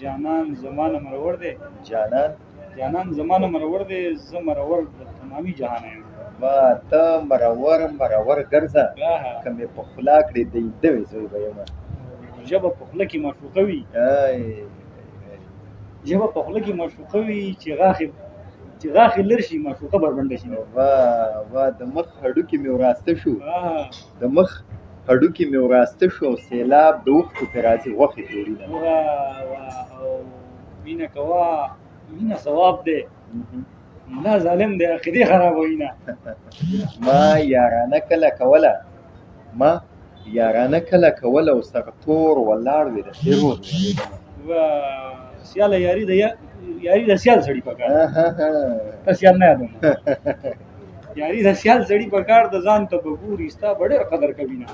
جانان زمانه مرور دی جانان جانان زمانه مرور دی زه مرور د تمامي جهان یم ما ته مرور مرور ګرځه آها. که مې په خوله کړې د دوې زوی به یم ژبه په خوله کې معشوقه وي ژبه په خوله کې معشوقه وي چې غاښې لر شي معشوقه بربنډه شي واه د مخ هډوکي مې وراسته شو د مخ هډوکي مې وراسته شو سیلاب د اوښکو پرې راځي غوښې جوړېده او مینه کوه مینه ثواب دی ملا ظالم دی عقیدې خرابوي نه ما یارانه کوله او سرتور ولاړ وي د فیروز سیاله یاري د سیال سړي په کار ته سیال نه یادوم یاري د سیال سړي په کار د ځان ته به ګوري ستا به ډېر قدر کوي نه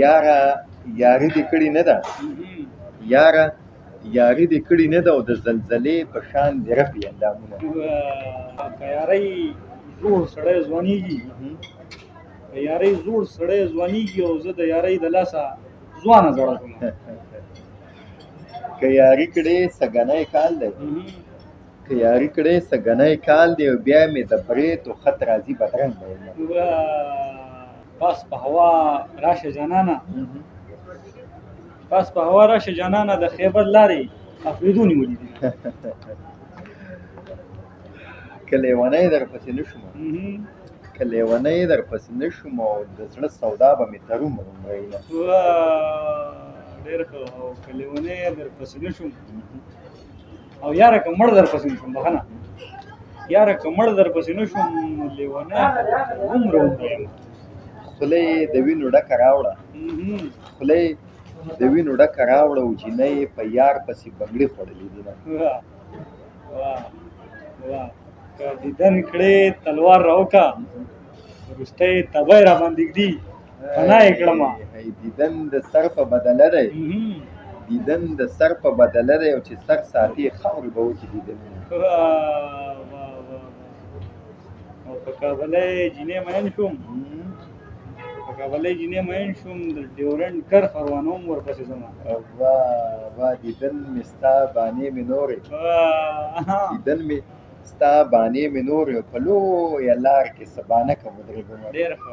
یاره یاري دې کړې نه ده یاره یاري دې کړې نه ده او د زلزلې په شان دې رپي اندامونه که یارۍ زوړ سړی ځوانېږي او زه د یارۍ د لاسه ځوانه زړه کوم که یاري کړې سګنی کال دی او بیا مې د برېت و خط راځي بدرنګ دی پاس په هوا راشه جانانه د خیبر لارې افریدو نیولي دي که لیونی در پسې نه شوم او د زړه سودا به مې ترومرومرئ نه ډېر ښه او که لیونی در پسې نه شوم او یاره که مړ در پسې نه شوم بخښنه یاره که مړ در پسې نه شوم لیونی ترومرومرئ یم خوله یې د وینو ډکه راوړه او جینۍ په یار پسې بنګړي خوړلي دي نه که دیدن کړې تلوار راوکه وروستی تبی را باندې ږدي پناه یې کړمه دیدن د سر په بدله دی او چې سر ساتي خاورې به وکړي دیدنونه او په کابلی جینۍ مین شوم د ډیورنډ کرښ روانوم ورپسې ځمه واه دیدن مې ستا بانې مې نورې په لویه لار کې سبانکه ودرېږمه ډېر ښه